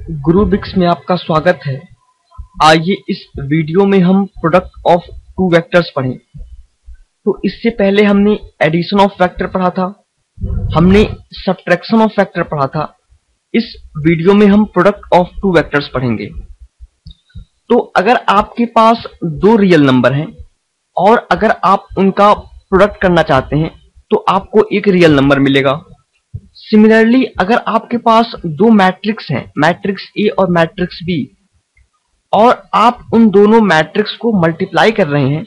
गुरुबिक्स में आपका स्वागत है। आइए इस वीडियो में हम प्रोडक्ट ऑफ टू वेक्टर्स पढ़ें। तो इससे पहले हमने एडिशन ऑफ वेक्टर पढ़ा था, हमने सब्ट्रैक्शन ऑफ वेक्टर पढ़ा था। इस वीडियो में हम प्रोडक्ट ऑफ टू वेक्टर्स पढ़ेंगे। तो अगर आपके पास दो रियल नंबर हैं और अगर आप उनका प्रोडक्ट करना चाहते हैं तो आपको एक रियल नंबर मिलेगा। सिमिलरली अगर आपके पास दो मैट्रिक्स हैं, मैट्रिक्स ए और मैट्रिक्स बी, और आप उन दोनों मैट्रिक्स को मल्टीप्लाई कर रहे हैं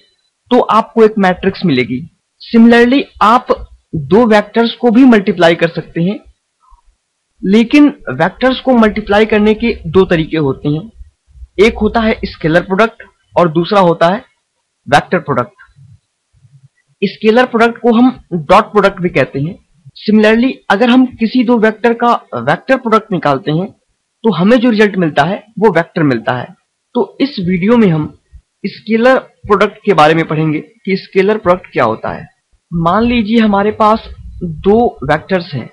तो आपको एक मैट्रिक्स मिलेगी। सिमिलरली आप दो वेक्टर्स को भी मल्टीप्लाई कर सकते हैं, लेकिन वेक्टर्स को मल्टीप्लाई करने के दो तरीके होते हैं। एक होता है स्केलर प्रोडक्ट और दूसरा होता है वेक्टर प्रोडक्ट। स्केलर प्रोडक्ट को हम डॉट प्रोडक्ट भी कहते हैं। सिमिलरली अगर हम किसी दो वेक्टर का वेक्टर प्रोडक्ट निकालते हैं तो हमें जो रिजल्ट मिलता है वो वेक्टर मिलता है। तो इस वीडियो में हम स्केलर प्रोडक्ट के बारे में पढ़ेंगे कि स्केलर प्रोडक्ट क्या होता है। मान लीजिए हमारे पास दो वेक्टर्स हैं,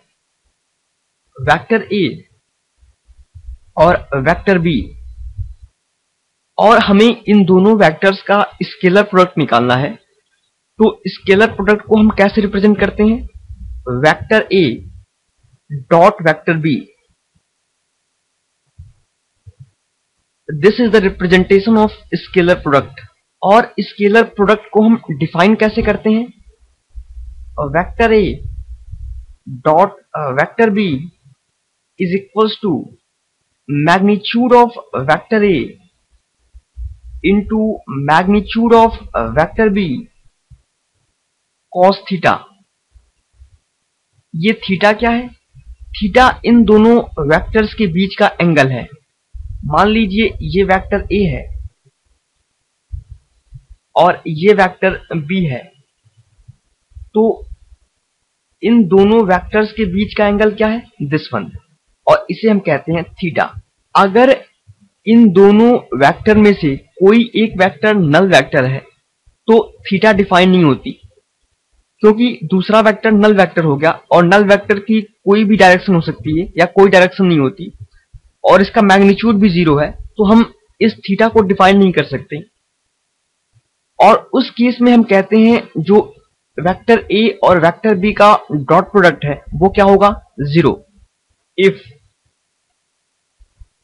वेक्टर ए और वेक्टर बी, और हमें इन दोनों वेक्टर्स का स्केलर प्रोडक्ट निकालना है। तो स्केलर प्रोडक्ट को हम कैसे रिप्रेजेंट करते हैं? Vector A dot vector B, this is the representation of scalar product. और स्केलर प्रोडक्ट को हम डिफाइन कैसे करते हैं? Vector A dot vector B is equals to magnitude of vector A into magnitude of vector B cos theta. ये theta क्या है? Theta in दोनों वेक्टर्स के बीच का एंगल है। मान लीजिए ये वेक्टर ए है और ये वेक्टर बी है, तो इन दोनों वेक्टर्स के बीच का एंगल क्या है? दिस वन, और इसे हम कहते हैं थीटा। अगर इन दोनों वेक्टर में से कोई एक वेक्टर नल वेक्टर है तो थीटा डिफाइन नहीं होती, क्योंकि दूसरा वेक्टर नल वेक्टर हो गया और नल वेक्टर की कोई भी डायरेक्शन हो सकती है या कोई डायरेक्शन नहीं होती, और इसका मैग्नीट्यूड भी जीरो है, तो हम इस थीटा को डिफाइन नहीं कर सकते। और उस केस में हम कहते हैं जो वेक्टर ए और वेक्टर बी का डॉट प्रोडक्ट है वो क्या होगा? Zero. If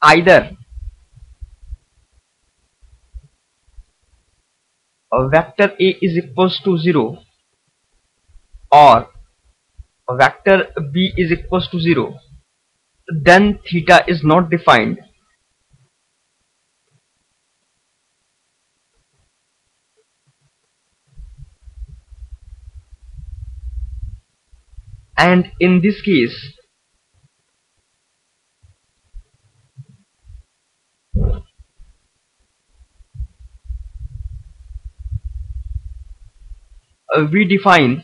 either vector A is equals to zero और vector B is equals to zero, then theta is not defined. And in this case, we define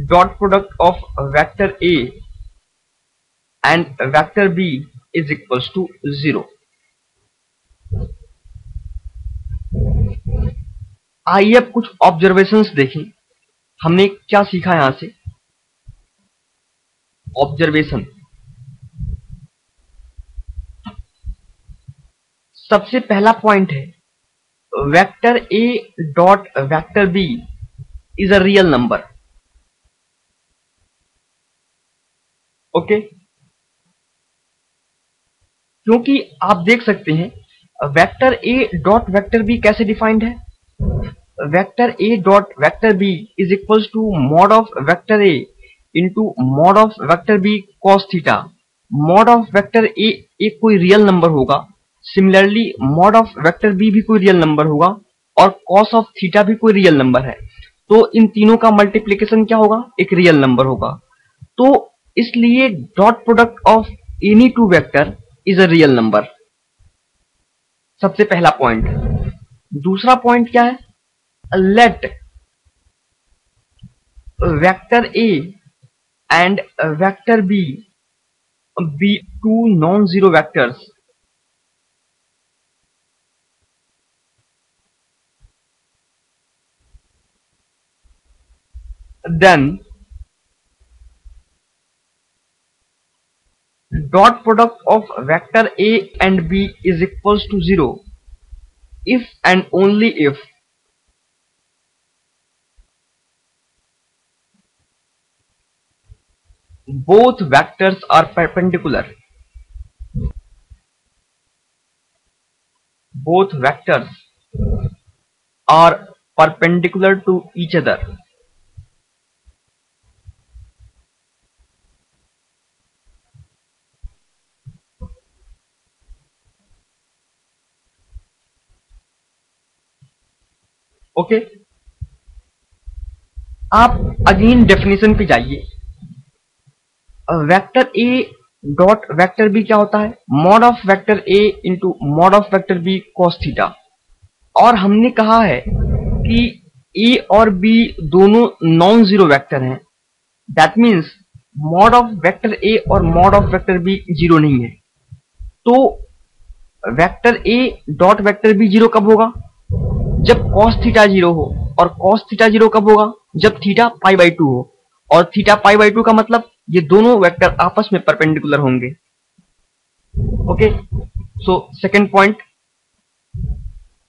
dot product of vector A and vector B is equals to zero. आइए अब कुछ observations देखें। हमने क्या सीखा यहां से? ऑब्जर्वेशन, सबसे पहला पॉइंट है vector A dot vector B is a real number. Okay, क्योंकि आप देख सकते हैं vector A dot vector B कैसे डिफाइंड है? Vector A dot vector B is equals to mod of vector A into mod of vector B cos theta. Mod of vector A एक कोई real number होगा, similarly mod of vector B भी कोई real number होगा, और cos of theta भी कोई real number है। तो इन तीनों का मल्टीप्लीकेशन क्या होगा? एक रियल नंबर होगा। तो इसलिए dot product of any two vector is a real number. सबसे पहला पॉइंट। दूसरा पॉइंट क्या है? let vector A and vector B be two non-zero vectors, then dot product of vector a and b is equals to 0 if and only if both vectors are perpendicular. Both vectors are perpendicular to each other. Okay, आप again definition पे जाइए। Vector A dot vector B क्या होता है? Mod of vector A into mod of vector B cos theta. और हमने कहा है कि ए और बी दोनों नॉन जीरो वेक्टर हैं। That means mod of vector A और mod of vector B zero नहीं है। तो vector A dot vector B zero कब होगा? जब cos थीटा जीरो हो। और cos थीटा जीरो कब होगा? जब थीटा पाई बाई टू हो। और थीटा पाई बाई टू का मतलब ये दोनों वेक्टर आपस में परपेंडिकुलर होंगे। Okay, so second point.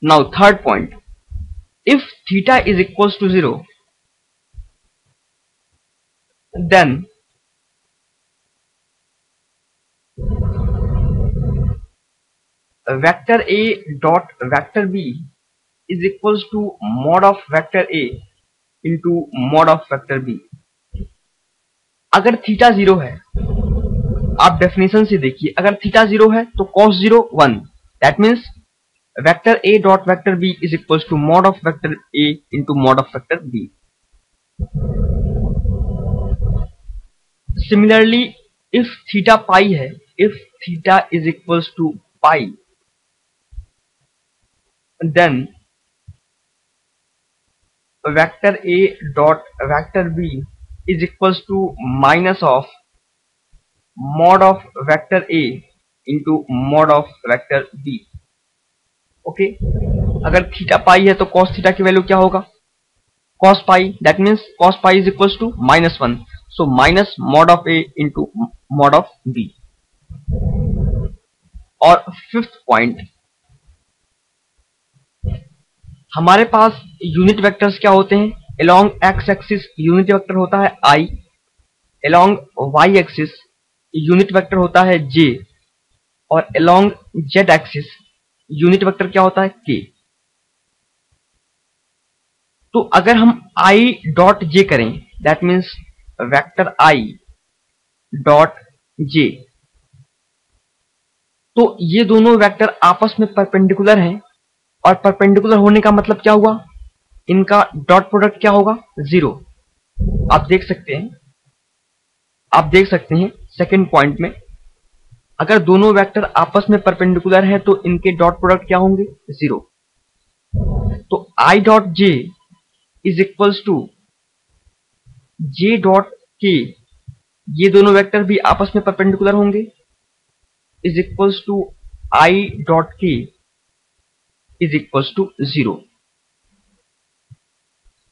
Now third point, if theta is equals to 0 then vector A dot vector B is equals to mod of vector A into mod of vector B। अगर theta zero है, आप definition से देखिए, अगर theta zero है तो cos zero 1। That means vector A dot vector B is equals to mod of vector A into mod of vector B। Similarly if theta pi है, if theta is equals to pi, then vector A dot vector B is equals to minus of mod of vector A into mod of vector B। Okay, अगर theta pi है तो cos theta की value क्या होगा? cos pi, that means cos pi is equals to -1। So minus mod of A into mod of B। और fifth point, हमारे पास unit vectors क्या होते हैं? along x axis unit vector होता है I, along y axis unit vector होता है J, और along z axis unit vector क्या होता है? K। तो अगर हम I डॉट J करें, that means vector I dot J, तो ये दोनों वेक्टर आपस में परपेंडिकुलर हैं। और परपेंडिकुलर होने का मतलब क्या हुआ? इनका डॉट प्रोडक्ट क्या होगा? 0। आप देख सकते हैं सेकेंड पॉइंट में, अगर दोनों वेक्टर आपस में परपेंडिकुलर हैं तो इनके डॉट प्रोडक्ट क्या होंगे? 0। तो I dot J is equals to J dot K, ये दोनों वेक्टर भी आपस में परपेंडिकुलर होंगे, is equals to I dot K is equals to 0।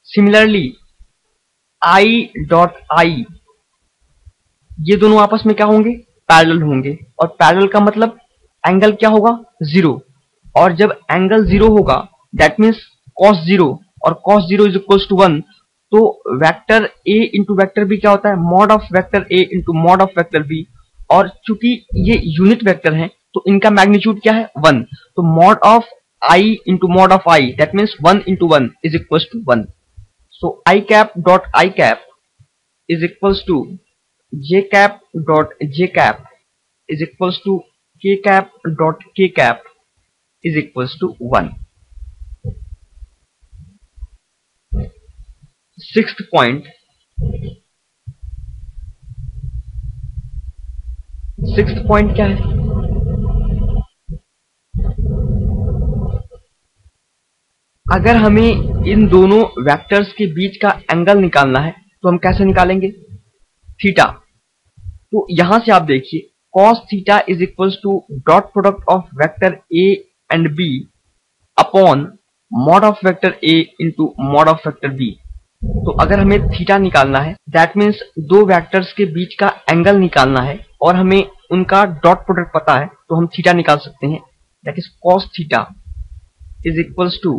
Similarly I dot I, ये दोनों आपस में क्या होंगे? पैरेलल होंगे। और पैरेलल का मतलब एंगल क्या होगा? 0। और जब एंगल 0 होगा, दैट मीन्स cos 0, और cos 0 इज इक्वल्स टू 1। तो vector A into vector B क्या होता है? Mod of vector A into mod of vector B। और चूंकि ये यूनिट वेक्टर हैं तो इनका मैग्नीट्यूड क्या है? 1। तो mod of I into mod of I, that means 1 into 1 is equals to 1। So I cap dot I cap is equals to J cap dot J cap is equals to K cap dot K cap is equals to 1। Sixth point, क्या है? अगर हमें इन दोनों vectors के बीच का angle निकालना है तो हम कैसे निकालेंगे? थीटा। तो यहां से आप देखिए, cos theta is equals to dot product of vector A and B upon mod of vector A into mod of vector B। तो अगर हमें थीटा निकालना है, दैट मीन्स दो वेक्टर्स के बीच का एंगल निकालना है, और हमें उनका डॉट प्रोडक्ट पता है तो हम थीटा निकाल सकते हैं। That is cos theta is equals to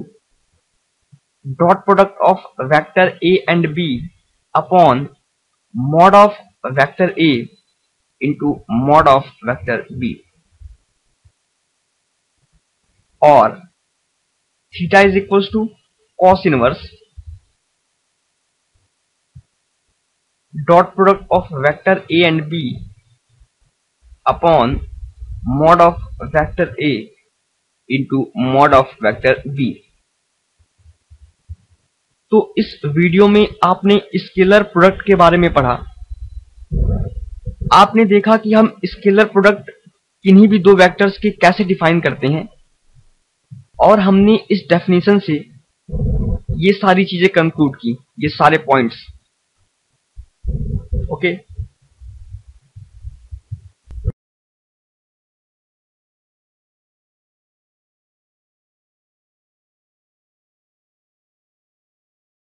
dot product of vector a and b upon mod of vector a into mod of vector b, और theta is equals to cos inverse dot product of vector a and b upon mod of vector a into mod of vector b। तो इस video में आपने scalar product के बारे में पढ़ा। आपने देखा कि हम स्केलर प्रोडक्ट किन्हीं भी दो वेक्टर्स के कैसे डिफाइन करते हैं, और हमने इस डेफिनेशन से ये सारी चीजें कंक्लूड की, ये सारे पॉइंट्स। ओके।